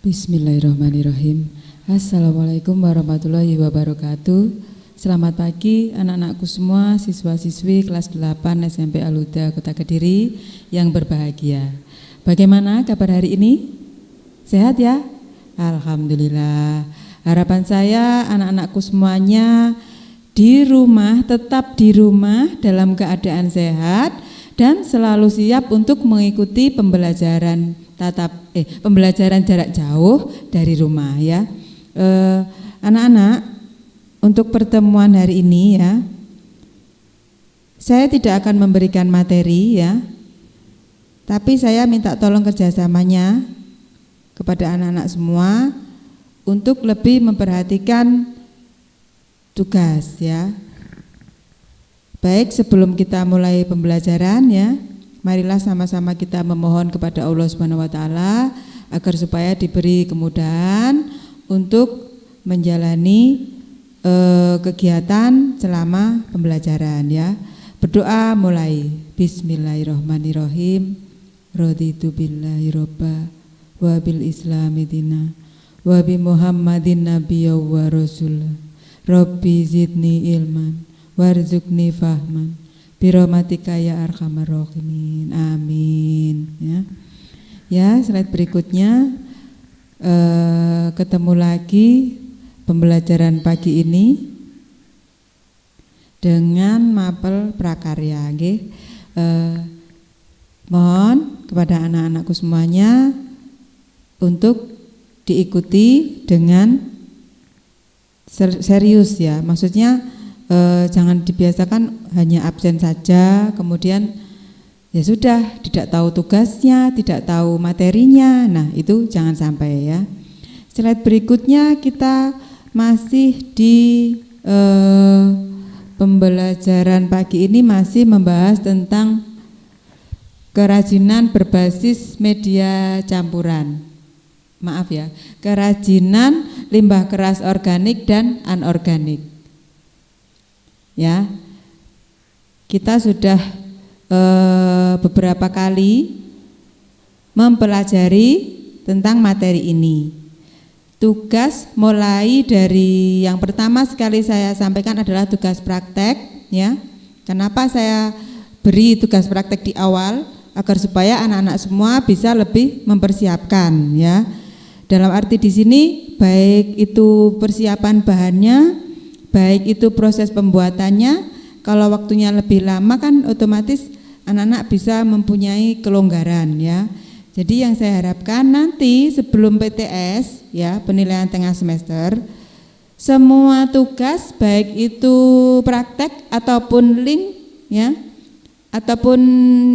Bismillahirrahmanirrahim. Assalamualaikum warahmatullahi wabarakatuh. Selamat pagi anak-anakku semua, siswa-siswi kelas 8 SMP Al-Huda Kota Kediri yang berbahagia. Bagaimana kabar hari ini? Sehat ya? Alhamdulillah. Harapan saya anak-anakku semuanya di rumah, tetap di rumah dalam keadaan sehat dan selalu siap untuk mengikuti pembelajaran pembelajaran jarak jauh dari rumah ya. Anak-anak, untuk pertemuan hari ini ya, saya tidak akan memberikan materi ya, tapi saya minta tolong kerjasamanya kepada anak-anak semua untuk lebih memperhatikan tugas ya. Baik, sebelum kita mulai pembelajaran ya, marilah sama-sama kita memohon kepada Allah Subhanahu wa taala agar supaya diberi kemudahan untuk menjalani kegiatan selama pembelajaran ya. Berdoa mulai. Bismillahirrahmanirrahim. Raditu billahi robba wa bil islami dina wa bi Muhammadin nabiyya wa rasul. Rabbi zidni ilman warzuqni fahman birahmatika ya arhamar rahimin. Amin ya. Ya, slide berikutnya ketemu lagi pembelajaran pagi ini dengan mapel prakarya nggih. Mohon kepada anak-anakku semuanya untuk diikuti dengan serius ya. Maksudnya jangan dibiasakan hanya absen saja, kemudian ya sudah tidak tahu tugasnya, tidak tahu materinya. Nah, itu jangan sampai ya. Slide berikutnya kita masih di pembelajaran pagi ini masih membahas tentang kerajinan berbasis media campuran. Maaf ya, kerajinan limbah keras organik dan anorganik. Ya, kita sudah beberapa kali mempelajari tentang materi ini. Tugas mulai dari yang pertama sekali saya sampaikan adalah tugas praktek ya. Kenapa saya beri tugas praktek di awal? Agar supaya anak-anak semua bisa lebih mempersiapkan ya. Dalam arti di sini baik itu persiapan bahannya, baik itu proses pembuatannya. Kalau waktunya lebih lama kan otomatis anak-anak bisa mempunyai kelonggaran ya. Jadi yang saya harapkan nanti sebelum PTS ya, penilaian tengah semester, semua tugas baik itu praktek ataupun link ya, ataupun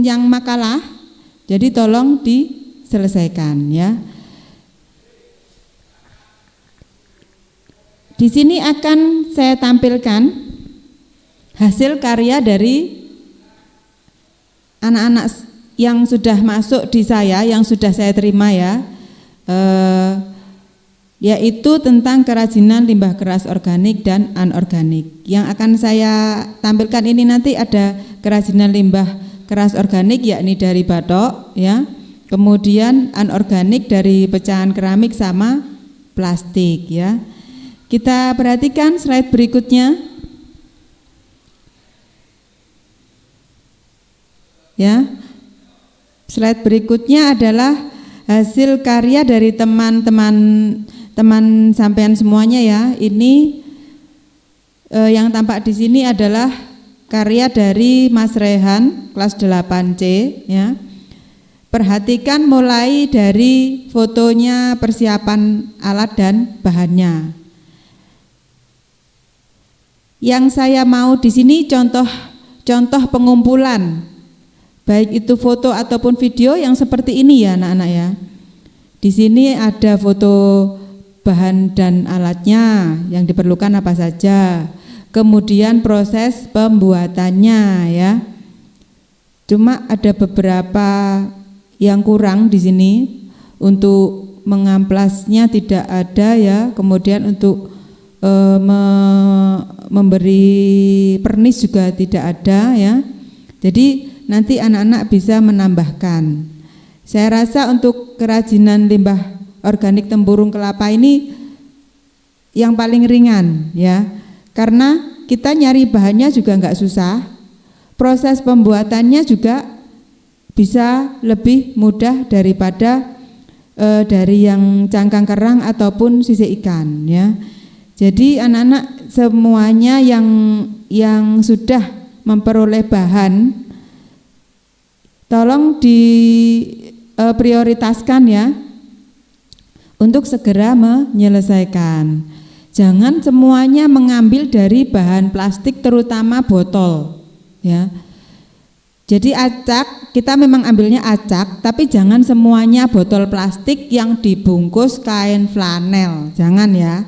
yang makalah, jadi tolong diselesaikan ya. Di sini akan saya tampilkan hasil karya dari anak-anak yang sudah masuk di saya, yang sudah saya terima ya, yaitu tentang kerajinan limbah keras organik dan anorganik. Yang akan saya tampilkan ini nanti ada kerajinan limbah keras organik yakni dari batok ya, kemudian anorganik dari pecahan keramik sama plastik ya. Kita perhatikan slide berikutnya. Ya. Slide berikutnya adalah hasil karya dari teman-teman sampean semuanya ya. Ini yang tampak di sini adalah karya dari Mas Rehan kelas 8C ya. Perhatikan mulai dari fotonya, persiapan alat dan bahannya. Yang saya mau di sini contoh pengumpulan, baik itu foto ataupun video yang seperti ini ya anak-anak ya. Di sini ada foto bahan dan alatnya yang diperlukan apa saja, kemudian proses pembuatannya ya. Cuma ada beberapa yang kurang di sini, untuk mengamplasnya tidak ada ya, kemudian untuk memberi pernis juga tidak ada ya. Jadi nanti anak-anak bisa menambahkan. Saya rasa untuk kerajinan limbah organik tempurung kelapa ini yang paling ringan ya, karena kita nyari bahannya juga nggak susah, proses pembuatannya juga bisa lebih mudah daripada dari yang cangkang kerang ataupun sisik ikan ya. Jadi anak-anak semuanya yang sudah memperoleh bahan, tolong diprioritaskan ya untuk segera menyelesaikan. Jangan semuanya mengambil dari bahan plastik, terutama botol ya. Jadi acak, kita memang ambilnya acak, tapi jangan semuanya botol plastik yang dibungkus kain flanel, jangan ya.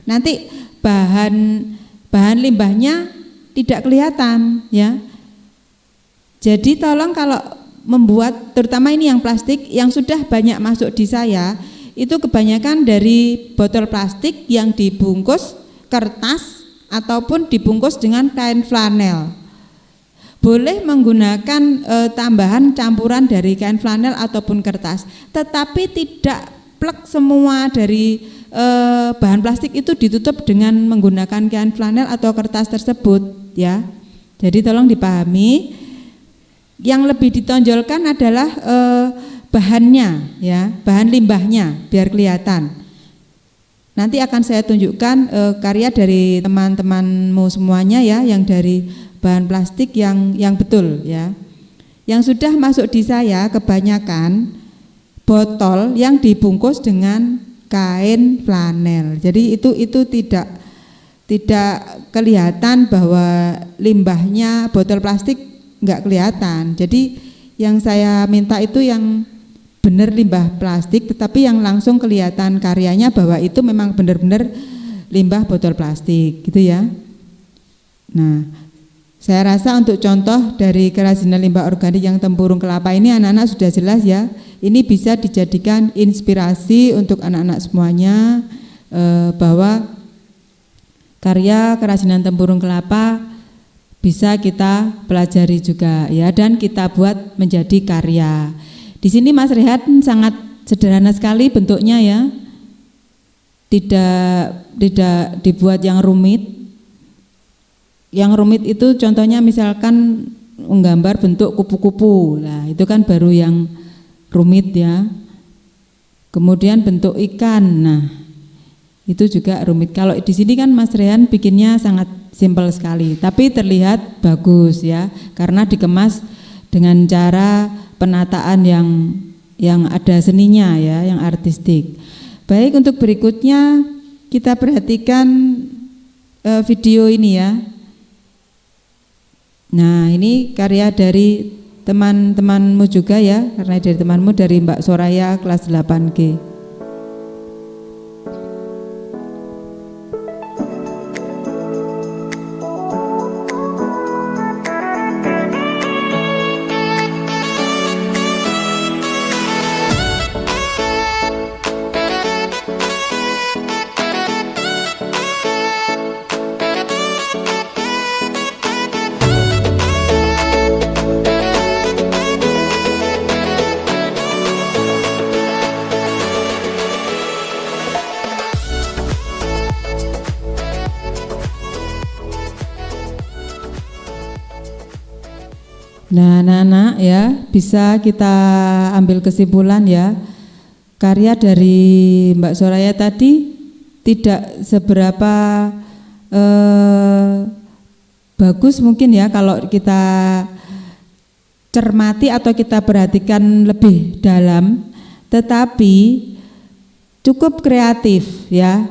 Nanti bahan limbahnya tidak kelihatan ya. Jadi tolong kalau membuat, terutama ini yang plastik yang sudah banyak masuk di saya, itu kebanyakan dari botol plastik yang dibungkus kertas ataupun dibungkus dengan kain flanel. Boleh menggunakan tambahan campuran dari kain flanel ataupun kertas, tetapi tidak plek semua dari bahan plastik itu ditutup dengan menggunakan kain flanel atau kertas tersebut ya. Jadi tolong dipahami, yang lebih ditonjolkan adalah bahannya ya, bahan limbahnya biar kelihatan. Nanti akan saya tunjukkan karya dari teman-temanmu semuanya ya, yang dari bahan plastik yang betul ya. Yang sudah masuk di saya kebanyakan botol yang dibungkus dengan kain flanel. Jadi itu tidak kelihatan bahwa limbahnya botol plastik, nggak kelihatan. Jadi yang saya minta itu yang benar limbah plastik, tetapi yang langsung kelihatan karyanya bahwa itu memang benar-benar limbah botol plastik gitu ya. Nah, saya rasa untuk contoh dari kerajinan limbah organik yang tempurung kelapa ini anak-anak sudah jelas ya. Ini bisa dijadikan inspirasi untuk anak-anak semuanya bahwa karya kerajinan tempurung kelapa bisa kita pelajari juga ya, dan kita buat menjadi karya. Di sini Mas Rehat sangat sederhana sekali bentuknya ya. Tidak dibuat yang rumit. Yang rumit itu contohnya misalkan menggambar bentuk kupu-kupu, nah itu kan baru yang rumit ya. Kemudian bentuk ikan, nah itu juga rumit. Kalau di sini kan Mas Rehan bikinnya sangat simpel sekali, tapi terlihat bagus ya, karena dikemas dengan cara penataan yang ada seninya ya, yang artistik. Baik, untuk berikutnya kita perhatikan video ini ya. Nah, ini karya dari teman-temanmu juga ya, karena dari temanmu, dari Mbak Soraya kelas 8G. Nah, anak-anak ya, bisa kita ambil kesimpulan ya, karya dari Mbak Soraya tadi tidak seberapa bagus mungkin ya kalau kita cermati atau kita perhatikan lebih dalam, tetapi cukup kreatif ya.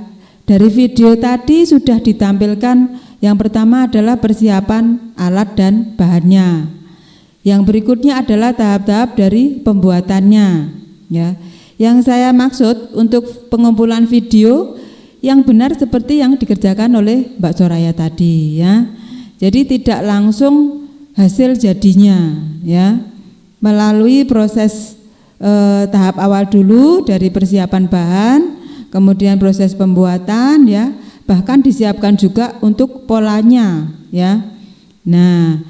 Dari video tadi sudah ditampilkan, yang pertama adalah persiapan alat dan bahannya. Yang berikutnya adalah tahap-tahap dari pembuatannya ya. Yang saya maksud untuk pengumpulan video yang benar seperti yang dikerjakan oleh Mbak Soraya tadi ya. Jadi tidak langsung hasil jadinya ya. Melalui proses tahap awal dulu dari persiapan bahan, kemudian proses pembuatan ya, bahkan disiapkan juga untuk polanya ya. Nah,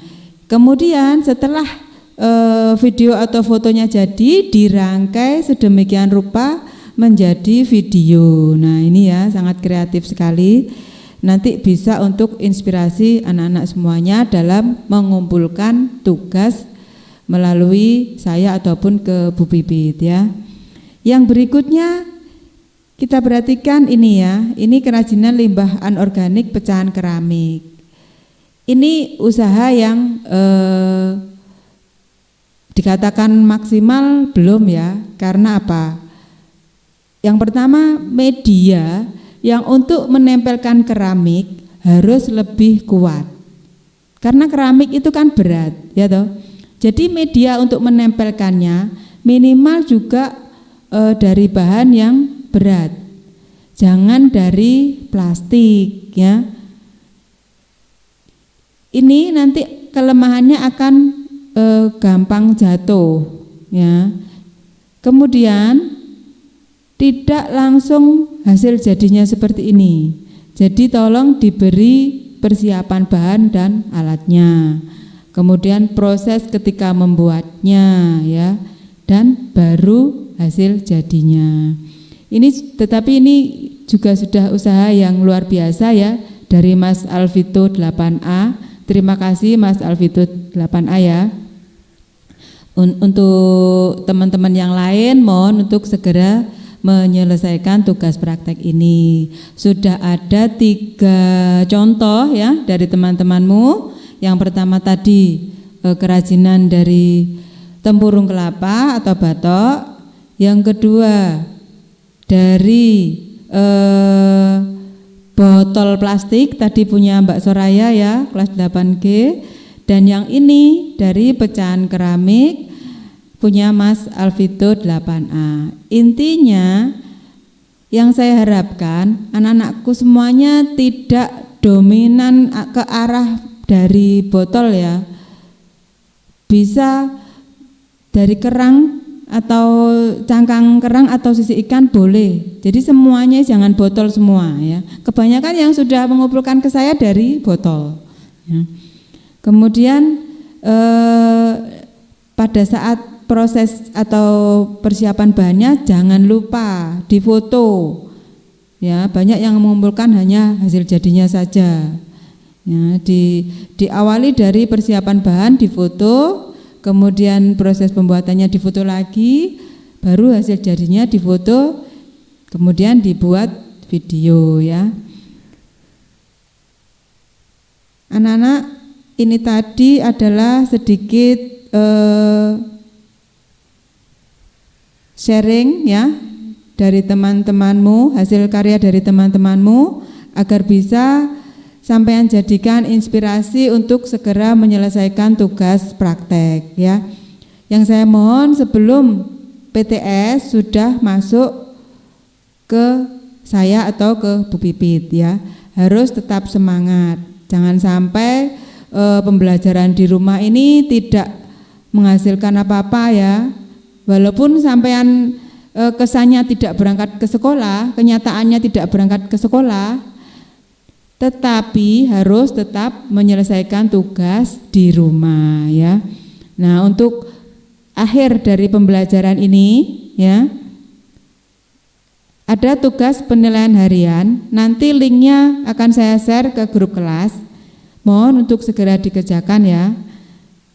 kemudian setelah video atau fotonya jadi, dirangkai sedemikian rupa menjadi video. Nah, ini ya sangat kreatif sekali. Nanti bisa untuk inspirasi anak-anak semuanya dalam mengumpulkan tugas melalui saya ataupun ke Bu Pipit ya. Yang berikutnya kita perhatikan ini ya, ini kerajinan limbah anorganik pecahan keramik. Ini usaha yang dikatakan maksimal belum ya, karena apa? Yang pertama, media yang untuk menempelkan keramik harus lebih kuat. Karena keramik itu kan berat, ya toh. Jadi media untuk menempelkannya minimal juga dari bahan yang berat. Jangan dari plastik ya. Ini nanti kelemahannya akan gampang jatuh ya. Kemudian tidak langsung hasil jadinya seperti ini. Jadi tolong diberi persiapan bahan dan alatnya. Kemudian proses ketika membuatnya ya, dan baru hasil jadinya. Tetapi ini juga sudah usaha yang luar biasa ya dari Mas Alvito 8A. Terima kasih Mas Alvito 8A ya. Untuk teman-teman yang lain mohon untuk segera menyelesaikan tugas praktek ini. Sudah ada 3 contoh ya dari teman-temanmu. Yang pertama tadi kerajinan dari tempurung kelapa atau batok. Yang kedua dari botol plastik tadi punya Mbak Soraya ya, kelas 8G. Dan yang ini dari pecahan keramik punya Mas Alvito 8A. Intinya yang saya harapkan anak-anakku semuanya tidak dominan ke arah dari botol ya. Bisa dari kerang atau cangkang kerang atau sisi ikan boleh. Jadi semuanya jangan botol semua ya. Kebanyakan yang sudah mengumpulkan ke saya dari botol ya. Kemudian pada saat proses atau persiapan bahannya jangan lupa difoto ya. Banyak yang mengumpulkan hanya hasil jadinya saja ya. Diawali dari persiapan bahan difoto, kemudian proses pembuatannya difoto lagi, baru hasil jadinya difoto, kemudian dibuat video ya. Anak-anak, ini tadi adalah sedikit sharing ya dari teman-temanmu, hasil karya dari teman-temanmu agar bisa sampean jadikan inspirasi untuk segera menyelesaikan tugas praktek ya. Yang saya mohon sebelum PTS sudah masuk ke saya atau ke Bu Pipit ya, harus tetap semangat. Jangan sampai pembelajaran di rumah ini tidak menghasilkan apa-apa ya. Walaupun sampean kesannya tidak berangkat ke sekolah, kenyataannya tidak berangkat ke sekolah, tetapi harus tetap menyelesaikan tugas di rumah ya. Nah, untuk akhir dari pembelajaran ini ya, ada tugas penilaian harian. Nanti linknya akan saya share ke grup kelas. Mohon untuk segera dikerjakan ya.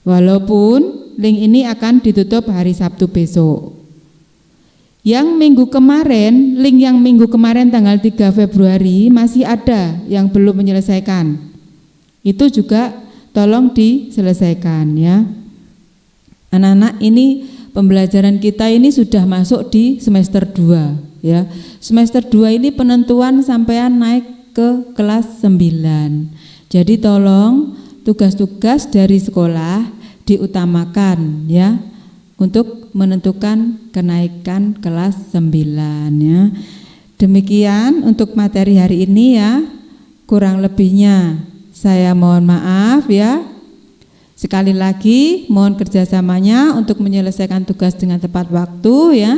Walaupun link ini akan ditutup hari Sabtu besok. Yang minggu kemarin, link yang minggu kemarin tanggal 3 Februari masih ada yang belum menyelesaikan. Itu juga tolong diselesaikan ya. Anak-anak, ini pembelajaran kita ini sudah masuk di semester 2 ya. Semester 2 ini penentuan sampean naik ke kelas 9. Jadi tolong tugas-tugas dari sekolah diutamakan ya untuk menentukan kenaikan kelas 9 ya. Demikian untuk materi hari ini ya. Kurang lebihnya saya mohon maaf ya. Sekali lagi mohon kerjasamanya untuk menyelesaikan tugas dengan tepat waktu ya.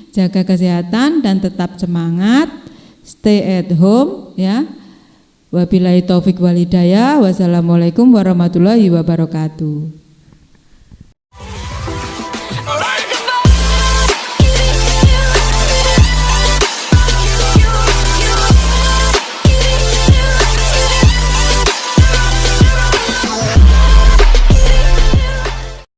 Jaga kesehatan dan tetap semangat. Stay at home ya. Wabillahi taufik wal hidayah. Wassalamualaikum warahmatullahi wabarakatuh.